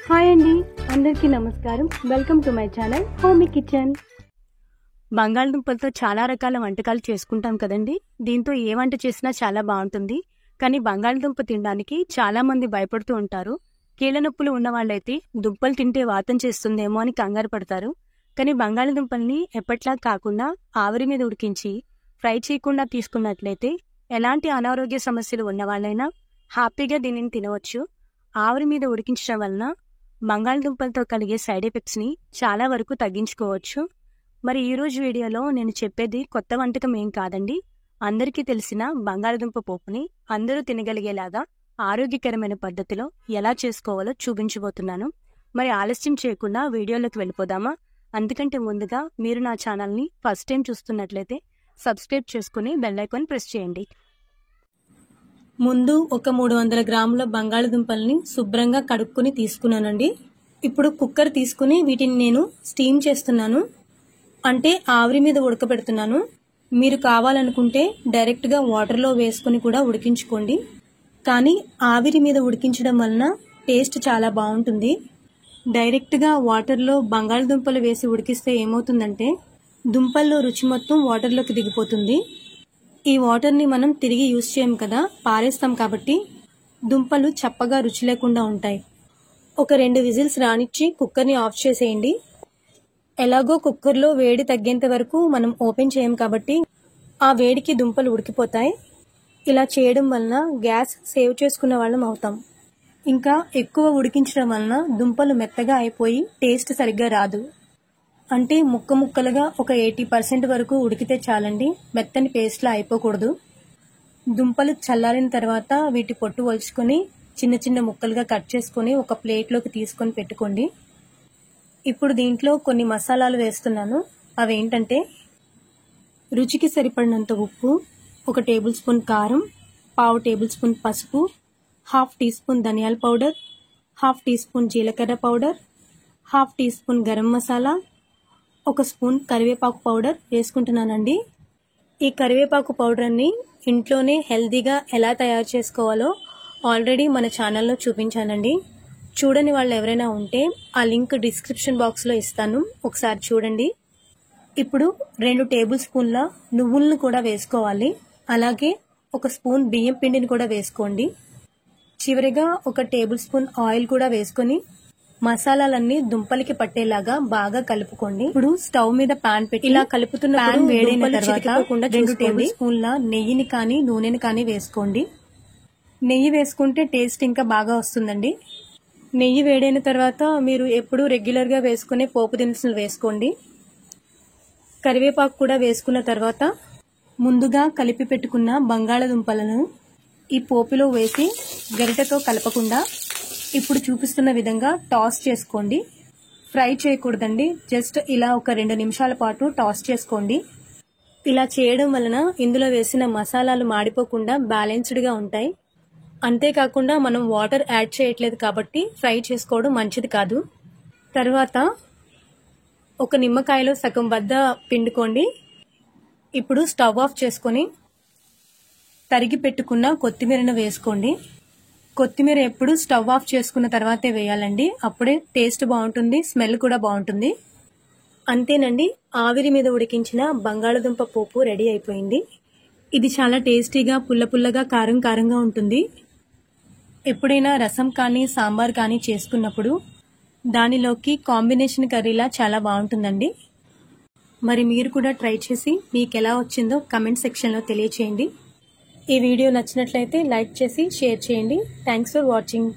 Hi అండి, అందరికీ నమస్కారం. Welcome to my channel homie kitchen. బంగాళదుంపలతో చాలా రకాల వంటకాలు చేసుకుంటాం కదండి. దీంతో ఏ వంట చేసినా చాలా బాగుంటుంది. కానీ బంగాళదుంప తినడానికి చాలా మంది భయపడుతూ ఉంటారు. కీళ్ళ నొప్పులు ఉన్న వాళ్ళైతే దుంపలు తింటే వాతం చేస్తుందేమో అని కంగారు పడతారు. కానీ బంగాళదుంపల్ని ఎప్పట్లా కాకుండా ఆవిరి మీద ఉడికించి ఫ్రై చేయకుండా తీసుకున్నట్లయితే ఎలాంటి అనారోగ్య సమస్యలు ఉన్న వాళ్ళైనా హ్యాపీగా దీనిని తినవచ్చు. ఆవిరి మీద ఉడికించడం వలన బంగాళదుంపలతో కలిగే సైడ్ ఎఫెక్ట్స్ని చాలా వరకు తగ్గించుకోవచ్చు. మరి ఈరోజు వీడియోలో నేను చెప్పేది కొత్త వంటకం ఏం కాదండి. అందరికీ తెలిసిన బంగాళదుంప పోపుని అందరూ తినగలిగేలాగా ఆరోగ్యకరమైన పద్ధతిలో ఎలా చేసుకోవాలో చూపించబోతున్నాను. మరి ఆలస్యం చేయకుండా వీడియోలోకి వెళ్ళిపోదామా? అందుకంటే ముందుగా మీరు నా ఛానల్ని ఫస్ట్ టైం చూస్తున్నట్లయితే సబ్స్క్రైబ్ చేసుకుని బెల్ ఐకాన్ ప్రెస్ చేయండి. ముందు ఒక 300 గ్రాముల బంగాళదుంపల్ని శుభ్రంగా కడుక్కుని తీసుకున్నానండి. ఇప్పుడు కుక్కర్ తీసుకుని వీటిని నేను స్టీమ్ చేస్తున్నాను, అంటే ఆవిరి మీద ఉడకబెడుతున్నాను. మీరు కావాలనుకుంటే డైరెక్ట్గా వాటర్లో వేసుకుని కూడా ఉడికించుకోండి. కానీ ఆవిరి మీద ఉడికించడం వలన టేస్ట్ చాలా బాగుంటుంది. డైరెక్ట్గా వాటర్లో బంగాళదుంపలు వేసి ఉడికిస్తే ఏమవుతుందంటే దుంపల్లో రుచి మొత్తం వాటర్లోకి దిగిపోతుంది. ఈ వాటర్ని మనం తిరిగి యూజ్ చేయం కదా, పారేస్తాం. కాబట్టి దుంపలు చప్పగా రుచి లేకుండా ఉంటాయి. ఒక 2 విజిల్స్ రానిచ్చి కుక్కర్ని ఆఫ్ చేసేయండి. ఎలాగో కుక్కర్లో వేడి తగ్గేంత వరకు మనం ఓపెన్ చేయం కాబట్టి ఆ వేడికి దుంపలు ఉడికిపోతాయి. ఇలా చేయడం వలన గ్యాస్ సేవ్ చేసుకున్న వాళ్ళం అవుతాం. ఇంకా ఎక్కువ ఉడికించడం వలన దుంపలు మెత్తగా అయిపోయి టేస్ట్ సరిగ్గా రాదు. అంటే ముక్కలుగా ఒక 80% వరకు ఉడికితే చాలండి, మెత్తని పేస్ట్లా అయిపోకూడదు. దుంపలు చల్లారిన తర్వాత వీటి పొట్టు ఒలుచుకొని చిన్న చిన్న ముక్కలుగా కట్ చేసుకొని ఒక ప్లేట్లోకి తీసుకొని పెట్టుకోండి. ఇప్పుడు దీంట్లో కొన్ని మసాలాలు వేస్తున్నాను. అవేంటంటే రుచికి సరిపడినంత ఉప్పు, 1 టేబుల్ స్పూన్ కారం, 1/2 టేబుల్ స్పూన్ పసుపు, 1/2 టీ స్పూన్ ధనియాల పౌడర్, 1/2 టీ స్పూన్ జీలకర్ర powder, 1/2 teaspoon garam masala, 1 spoon కరివేపాకు పౌడర్ వేసుకుంటున్నానండి. ఈ కరివేపాకు పౌడర్ని ఇంట్లోనే హెల్తీగా ఎలా తయారు చేసుకోవాలో ఆల్రెడీ మన ఛానల్లో చూపించానండి. చూడని వాళ్ళు ఎవరైనా ఉంటే ఆ లింక్ డిస్క్రిప్షన్ బాక్స్లో ఇస్తాను, ఒకసారి చూడండి. ఇప్పుడు 2 టేబుల్ స్పూన్ల నువ్వులను కూడా వేసుకోవాలి. అలాగే 1 స్పూన్ బియ్యం పిండిని కూడా వేసుకోండి. చివరిగా 1 టేబుల్ స్పూన్ ఆయిల్ కూడా వేసుకొని మసాలాలన్నీ దుంపలకి పట్టేలాగా బాగా కలుపుకోండి. ఇప్పుడు స్టవ్ మీద పాన్ పెట్టి ఇలా కలుపుతున్న పాన్ వేడైన తర్వాత 2 టేబుల్ స్పూన్ల నెయ్యిని కానీ నూనెని కానీ వేసుకోండి. నెయ్యి వేసుకుంటే టేస్ట్ ఇంకా బాగా వస్తుందండి. నెయ్యి వేడైన తర్వాత మీరు ఎప్పుడు రెగ్యులర్గా వేసుకునే పోపు దినుసులు వేసుకోండి. కరివేపాకు కూడా వేసుకున్న తర్వాత ముందుగా కలిపి పెట్టుకున్న బంగాళదుంపలను ఈ పోపులో వేసి గరిటెతో కలపకుండా ఇప్పుడు చూపిస్తున్న విధంగా టాస్ చేసుకోండి. ఫ్రై చేయకూడదండి, జస్ట్ ఇలా ఒక 2 నిమిషాల పాటు టాస్ చేసుకోండి. ఇలా చేయడం వలన ఇందులో వేసిన మసాలాలు మాడిపోకుండా బ్యాలెన్స్డ్గా ఉంటాయి. అంతేకాకుండా మనం వాటర్ యాడ్ చేయట్లేదు కాబట్టి ఫ్రై చేసుకోవడం మంచిది కాదు. తర్వాత 1 నిమ్మకాయలో సగం వద్ద పిండుకోండి. ఇప్పుడు స్టవ్ ఆఫ్ చేసుకొని తరిగి పెట్టుకున్న కొత్తిమీరను వేసుకోండి. కొత్తిమీర ఎప్పుడు స్టవ్ ఆఫ్ చేసుకున్న తర్వాతే వేయాలండి, అప్పుడే టేస్ట్ బాగుంటుంది, స్మెల్ కూడా బాగుంటుంది. అంతేనండి, ఆవిరి మీద ఉడికించిన బంగాళదుంప పోపు రెడీ అయిపోయింది. ఇది చాలా టేస్టీగా పుల్లగా కారంగా ఉంటుంది. ఎప్పుడైనా రసం కానీ సాంబార్ కానీ చేసుకున్నప్పుడు దానిలోకి కాంబినేషన్ కర్రీలా చాలా బాగుంటుందండి. మరి మీరు కూడా ట్రై చేసి మీకు ఎలా వచ్చిందో కమెంట్ సెక్షన్లో తెలియచేయండి. ఈ వీడియో నచ్చినట్లయితే లైక్ చేసి షేర్ చేయండి. Thanks for watching.